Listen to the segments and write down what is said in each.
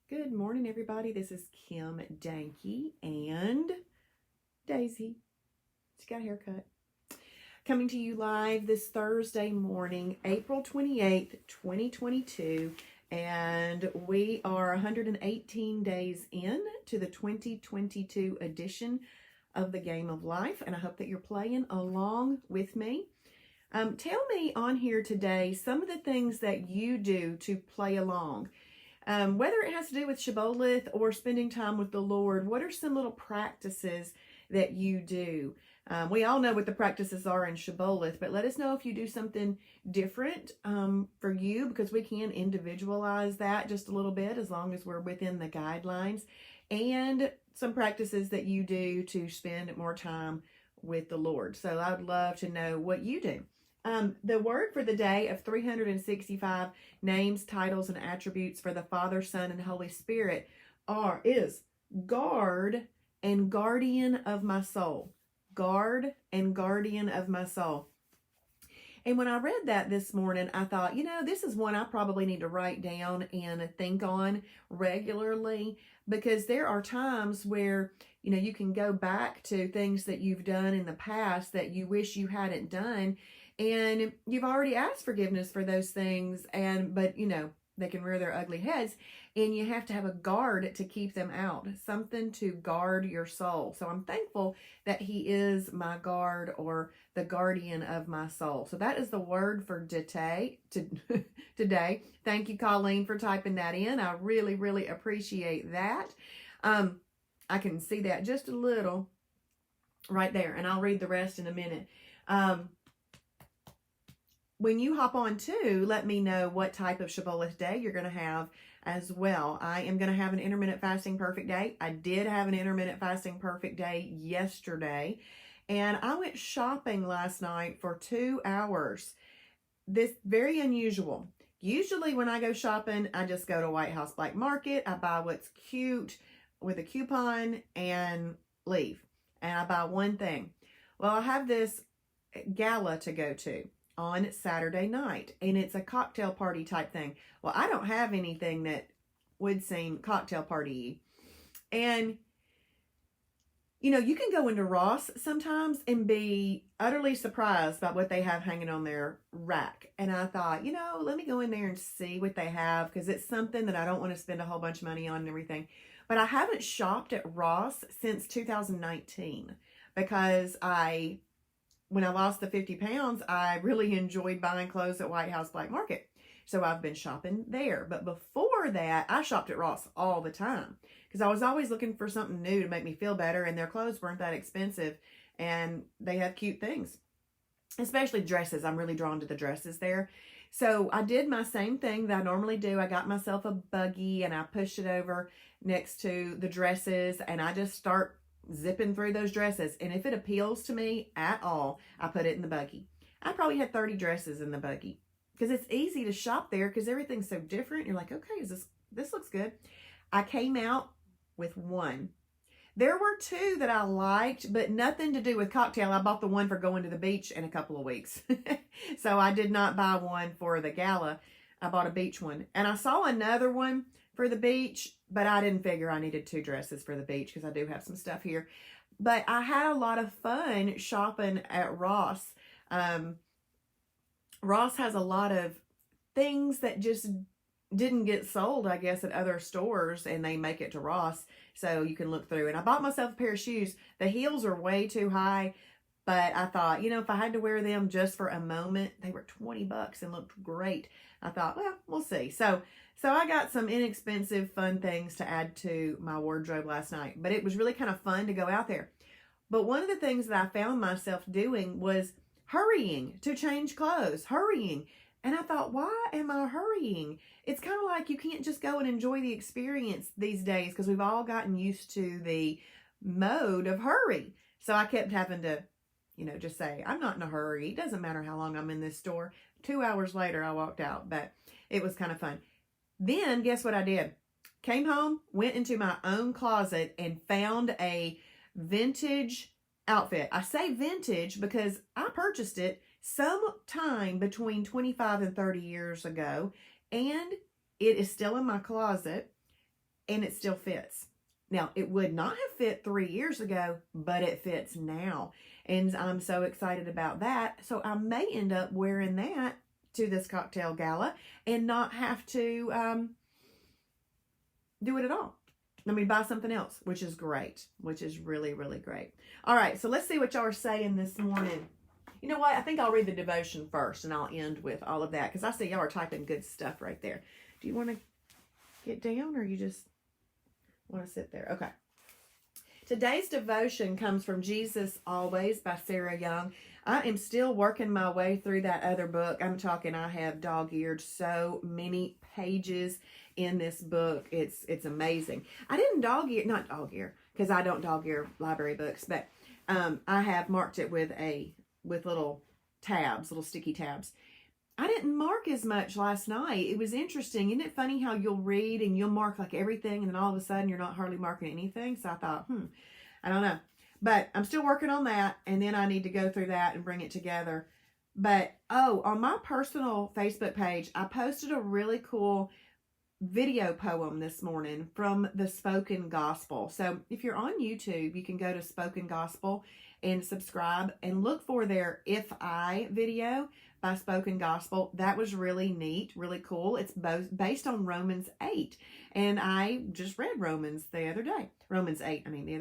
Good morning, everybody. This is Kim Danke and Daisy. She got a haircut. Coming to you live this Thursday morning, April 28th, 2022. And we are 118 days in to the 2022 edition of the Game of Life. And I hope that you're playing along with me. Tell me on here today some of the things that you do to play along. Whether it has to do with Shibboleth or spending time with the Lord, what are some little practices that you do? We all know what the practices are in Shibboleth, but let us know if you do something different for you, because we can individualize that just a little bit as long as we're within the guidelines, and some practices that you do to spend more time with the Lord. So I'd love to know what you do. The word for the day of 365 names, titles, and attributes for the Father, Son, and Holy Spirit is guard and guardian of my soul. Guard and guardian of my soul. And when I read that this morning, I thought, this is one I probably need to write down and think on regularly, because there are times where, you can go back to things that you've done in the past that you wish you hadn't done. And you've already asked forgiveness for those things, but they can rear their ugly heads, and you have to have a guard to keep them out, something to guard your soul. So I'm thankful that He is my guard, or the guardian of my soul. So that is the word for today. Thank you, Colleen, for typing that in. I really, really appreciate that. I can see that just a little right there, and I'll read the rest in a minute. When you hop on too, let me know what type of Shibboleth day you're going to have as well. I am going to have an intermittent fasting perfect day. I did have an intermittent fasting perfect day yesterday, and I went shopping last night for 2 hours. This very unusual. Usually when I go shopping, I just go to White House Black Market. I buy what's cute with a coupon and leave. And I buy one thing. Well, I have this gala to go to on Saturday night, and it's a cocktail party type thing. Well, I don't have anything that would seem cocktail party-y. And you can go into Ross sometimes and be utterly surprised about what they have hanging on their rack. And I thought, let me go in there and see what they have, because it's something that I don't want to spend a whole bunch of money on and everything. But I haven't shopped at Ross since 2019, because when I lost the 50 pounds, I really enjoyed buying clothes at White House Black Market. So I've been shopping there. But before that, I shopped at Ross all the time, because I was always looking for something new to make me feel better, and their clothes weren't that expensive, and they have cute things, especially dresses. I'm really drawn to the dresses there. So I did my same thing that I normally do. I got myself a buggy, and I pushed it over next to the dresses, and I just start zipping through those dresses. And if it appeals to me at all, I put it in the buggy. I probably had 30 dresses in the buggy, because it's easy to shop there because everything's so different. You're like, okay, this looks good. I came out with one. There were two that I liked, but nothing to do with cocktail. I bought the one for going to the beach in a couple of weeks. So I did not buy one for the gala. I bought a beach one. And I saw another one for the beach, but I didn't figure I needed 2 dresses for the beach, because I do have some stuff here. But I had a lot of fun shopping at Ross. Ross has a lot of things that just didn't get sold, I guess, at other stores, and they make it to Ross so you can look through. And I bought myself a pair of shoes. The heels are way too high, but I thought, if I had to wear them just for a moment, they were $20 and looked great. I thought, well, we'll see. So I got some inexpensive, fun things to add to my wardrobe last night, but it was really kind of fun to go out there. But one of the things that I found myself doing was hurrying to change clothes, hurrying. And I thought, why am I hurrying? It's kind of like you can't just go and enjoy the experience these days, because we've all gotten used to the mode of hurry. So I kept having to, just say, I'm not in a hurry. It doesn't matter how long I'm in this store. 2 hours later, I walked out, but it was kind of fun. Then guess what I did? Came home, went into my own closet, and found a vintage outfit. I say vintage because I purchased it sometime between 25 and 30 years ago, and it is still in my closet. and it still fits. Now, it would not have fit 3 years ago, but it fits now. And I'm so excited about that. So I may end up wearing that to this cocktail gala and not have to do it at all. I mean, buy something else, which is great, which is really, really great. All right, so let's see what y'all are saying this morning. You know what? I think I'll read the devotion first, and I'll end with all of that, because I see y'all are typing good stuff right there. Do you want to get down, or you just want to sit there? Okay. Today's devotion comes from Jesus Always by Sarah Young. I am still working my way through that other book. I'm talking, I have dog-eared so many pages in this book. It's amazing. I didn't not dog-ear, because I don't dog-ear library books, but I have marked it with little tabs, little sticky tabs. I didn't mark as much last night. It was interesting. Isn't it funny how you'll read and you'll mark like everything, and then all of a sudden you're not hardly marking anything? So I thought, I don't know. But I'm still working on that, and then I need to go through that and bring it together. But, on my personal Facebook page, I posted a really cool video poem this morning from the Spoken Gospel. So if you're on YouTube, you can go to Spoken Gospel and subscribe and look for their If I video by Spoken Gospel. That was really neat, really cool. It's both based on Romans 8. And I just read Romans 8, the other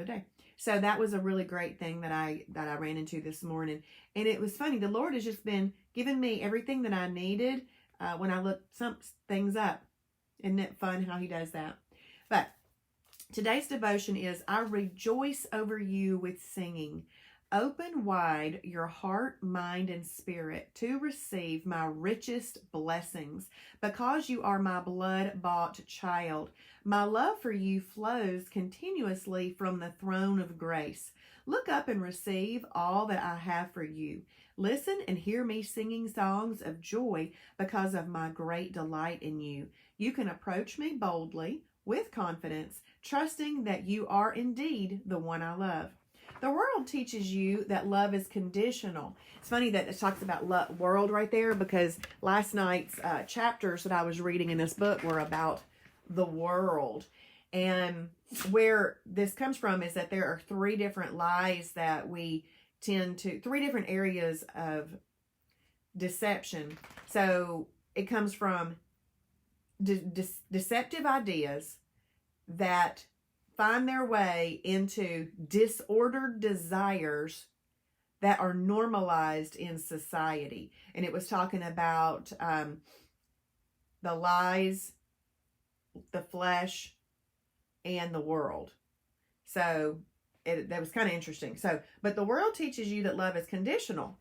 day. So that was a really great thing that I ran into this morning. And it was funny. The Lord has just been giving me everything that I needed when I looked some things up. Isn't it fun how he does that? But today's devotion is, I rejoice over you with singing. Open wide your heart, mind, and spirit to receive my richest blessings, because you are my blood-bought child. My love for you flows continuously from the throne of grace. Look up and receive all that I have for you. Listen and hear me singing songs of joy because of my great delight in you. You can approach me boldly with confidence, trusting that you are indeed the one I love. The world teaches you that love is conditional. It's funny that it talks about world right there, because last night's chapters that I was reading in this book were about the world. And where this comes from is that there are 3 different lies that we tend to, 3 different areas of deception. So it comes from deceptive ideas that find their way into disordered desires that are normalized in society. And it was talking about the lies, the flesh, and the world. So that was kind of interesting. So, but the world teaches you that love is conditional,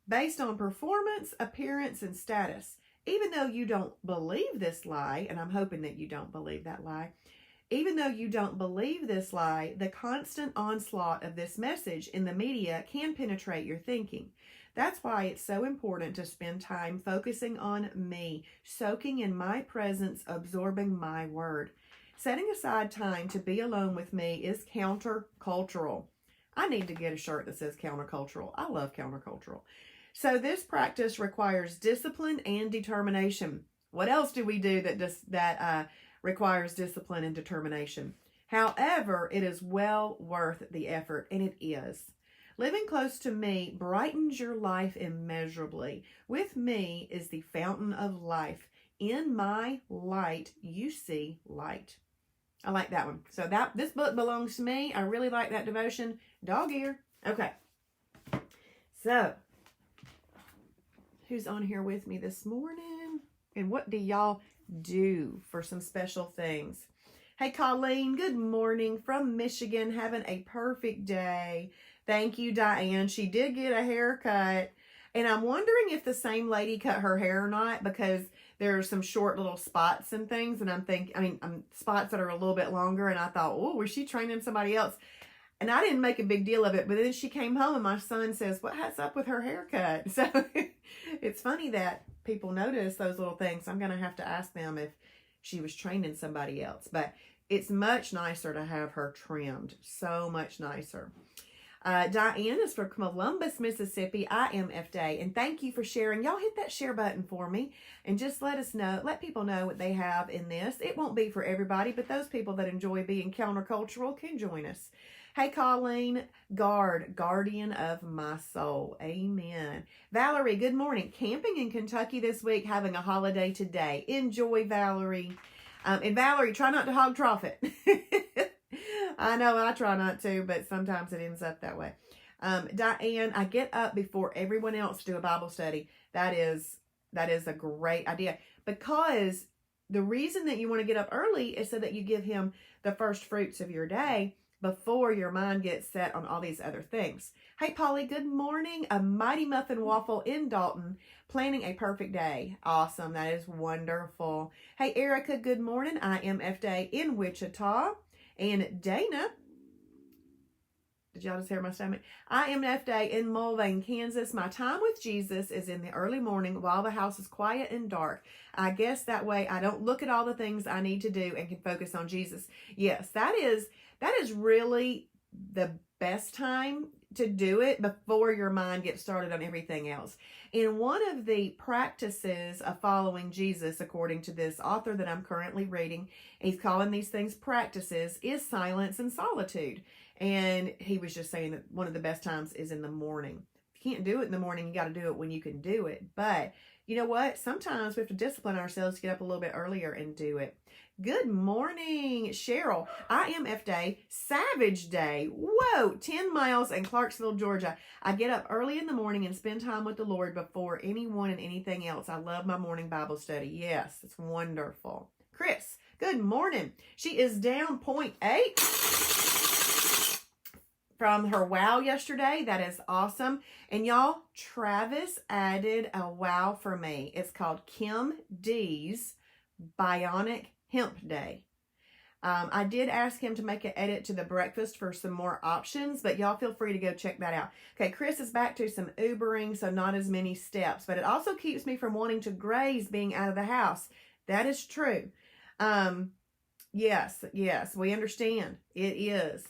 based on performance, appearance, and status. Even though you don't believe this lie, and I'm hoping that you don't believe that lie, even though you don't believe this lie, the constant onslaught of this message in the media can penetrate your thinking. That's why it's so important to spend time focusing on me, soaking in my presence, absorbing my word. Setting aside time to be alone with me is countercultural. I need to get a shirt that says countercultural. I love countercultural. So this practice requires discipline and determination. What else do we do that requires discipline and determination? However, it is well worth the effort, and it is. Living close to me brightens your life immeasurably. With me is the fountain of life. In my light, you see light. I like that one. So this book belongs to me. I really like that devotion. Dog ear. Okay. So, who's on here with me this morning? And what do y'all do for some special things? Hey, Colleen, good morning from Michigan. Having a perfect day. Thank you, Diane. She did get a haircut. And I'm wondering if the same lady cut her hair or not, because there are some short little spots and things. And I'm thinking, spots that are a little bit longer. And I thought, oh, was she training somebody else? And I didn't make a big deal of it. But then she came home and my son says, what's up with her haircut? So it's funny that people notice those little things. I'm going to have to ask them if she was training somebody else. But it's much nicer to have her trimmed. So much nicer. Diane is from Columbus, Mississippi, IMF Day. And thank you for sharing. Y'all hit that share button for me and just let people know what they have in this. It won't be for everybody, but those people that enjoy being countercultural can join us. Hey, Colleen, guardian of my soul. Amen. Valerie, good morning. Camping in Kentucky this week, having a holiday today. Enjoy, Valerie. And Valerie, try not to hog trough it. I know I try not to, but sometimes it ends up that way. Diane, I get up before everyone else to do a Bible study. That is a great idea, because the reason that you want to get up early is so that you give him the first fruits of your day before your mind gets set on all these other things. Hey, Polly, good morning. A Mighty Muffin Waffle in Dalton, planning a perfect day. Awesome. That is wonderful. Hey, Erica, good morning. IMF Day in Wichita. And Dana, did y'all just hear my stomach? IMF Day in Mulvane, Kansas. My time with Jesus is in the early morning while the house is quiet and dark. I guess that way I don't look at all the things I need to do and can focus on Jesus. Yes, that is really the best time to do it before your mind gets started on everything else. And one of the practices of following Jesus, according to this author that I'm currently reading, he's calling these things practices, is silence and solitude. And he was just saying that one of the best times is in the morning. If you can't do it in the morning, you got to do it when you can do it. But you know what? Sometimes we have to discipline ourselves to get up a little bit earlier and do it. Good morning, Cheryl. IMF Day, Savage Day. Whoa, 10 miles in Clarksville, Georgia. I get up early in the morning and spend time with the Lord before anyone and anything else. I love my morning Bible study. Yes, it's wonderful. Chris, good morning. She is down 0.8 from her wow yesterday. That is awesome. And y'all, Travis added a wow for me. It's called Kim D's Bionic Hemp Day. I did ask him to make an edit to the breakfast for some more options, but y'all feel free to go check that out. Okay, Chris is back to some Ubering, so not as many steps, but it also keeps me from wanting to graze being out of the house. That is true. Yes, we understand. It is.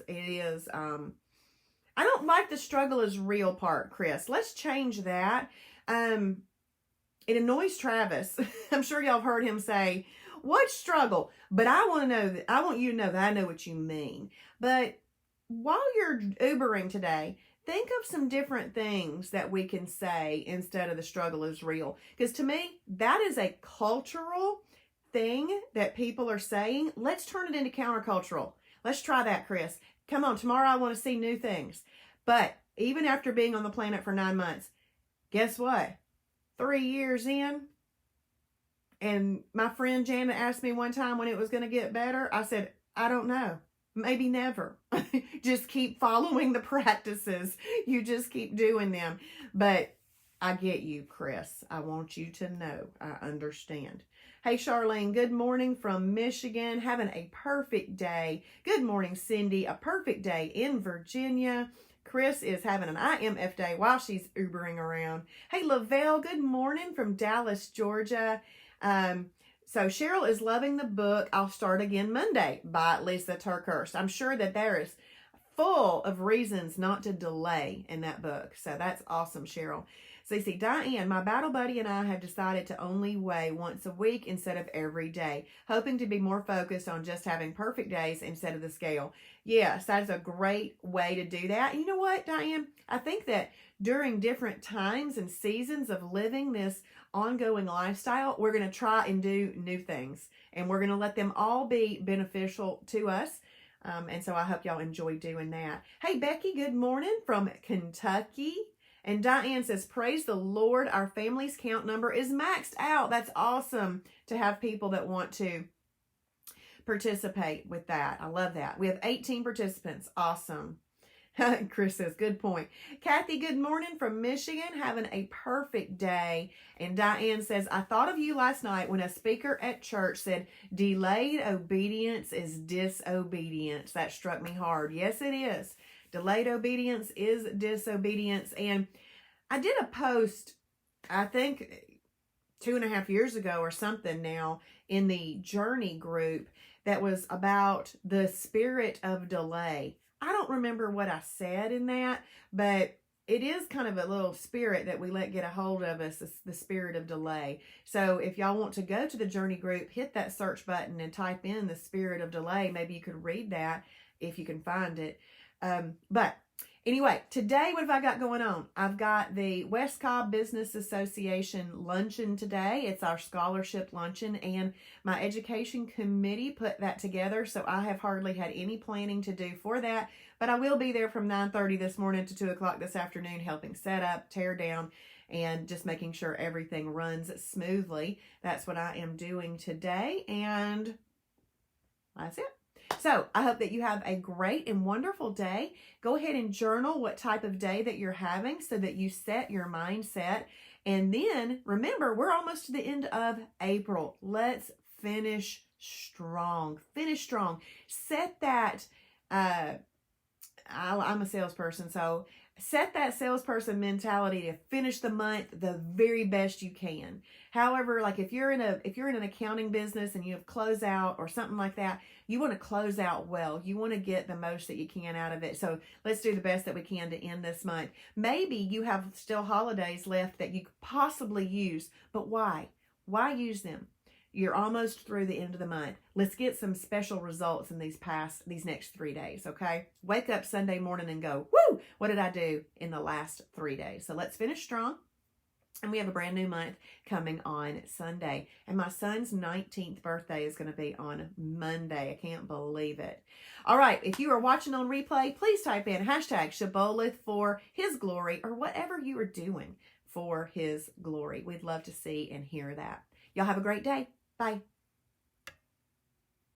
I don't like the struggle is real part, Chris. Let's change that. It annoys Travis. I'm sure y'all have heard him say, "What struggle?" But I want you to know that I know what you mean. But while you're Ubering today, think of some different things that we can say instead of the struggle is real. Because to me, that is a cultural thing that people are saying. Let's turn it into countercultural. Let's try that, Chris. Come on, tomorrow I want to see new things. But even after being on the planet for 9 months, guess what? 3 years in, and my friend Janet asked me one time when it was going to get better. I said, I don't know. Maybe never. Just keep following the practices. You just keep doing them. But I get you, Chris. I want you to know. I understand. Hey, Charlene, good morning from Michigan. Having a perfect day. Good morning, Cindy. A perfect day in Virginia. Chris is having an IMF day while she's Ubering around. Hey, Lavelle, good morning from Dallas, Georgia. So Cheryl is loving the book I'll Start Again Monday by Lisa TerKeurst. I'm sure that there is full of reasons not to delay in that book. So that's awesome, Cheryl. So you see, Diane, my battle buddy and I have decided to only weigh once a week instead of every day, hoping to be more focused on just having perfect days instead of the scale. Yes, that's a great way to do that. And you know what, Diane? I think that during different times and seasons of living this ongoing lifestyle, we're going to try and do new things, and we're going to let them all be beneficial to us. And so I hope y'all enjoy doing that. Hey, Becky, good morning from Kentucky. And Diane says, praise the Lord, our family's count number is maxed out. That's awesome to have people that want to participate with that. I love that. We have 18 participants. Awesome. Chris says, good point. Kathy, good morning from Michigan, having a perfect day. And Diane says, I thought of you last night when a speaker at church said, delayed obedience is disobedience. That struck me hard. Yes, it is. Delayed obedience is disobedience. And I did a post, I think 2.5 years ago or something now, in the Journey group that was about the spirit of delay. I don't remember what I said in that, but it is kind of a little spirit that we let get a hold of us, the spirit of delay. So if y'all want to go to the journey group, hit that search button and type in the spirit of delay. Maybe you could read that if you can find it. But anyway, today, what have I got going on? I've got the West Cobb Business Association luncheon today. It's our scholarship luncheon, and my education committee put that together, so I have hardly had any planning to do for that, but I will be there from 9:30 this morning to 2 o'clock this afternoon, helping set up, tear down, and just making sure everything runs smoothly. That's what I am doing today, and that's it. So I hope that you have a great and wonderful day. Go ahead and journal what type of day that you're having so that you set your mindset. And then remember, we're almost to the end of April. Let's finish strong. Finish strong. Set that, I'm a salesperson, so set that salesperson mentality to finish the month the very best you can. However, like if you're in an accounting business and you have closeout or something like that, you want to close out well. You want to get the most that you can out of it. So let's do the best that we can to end this month. Maybe you have still holidays left that you could possibly use, but why? Why use them? You're almost through the end of the month. Let's get some special results in these next 3 days, okay? Wake up Sunday morning and go, woo, what did I do in the last 3 days? So let's finish strong. And we have a brand new month coming on Sunday. And my son's 19th birthday is going to be on Monday. I can't believe it. All right. If you are watching on replay, please type in hashtag Shibboleth for his glory, or whatever you are doing for his glory. We'd love to see and hear that. Y'all have a great day. Bye.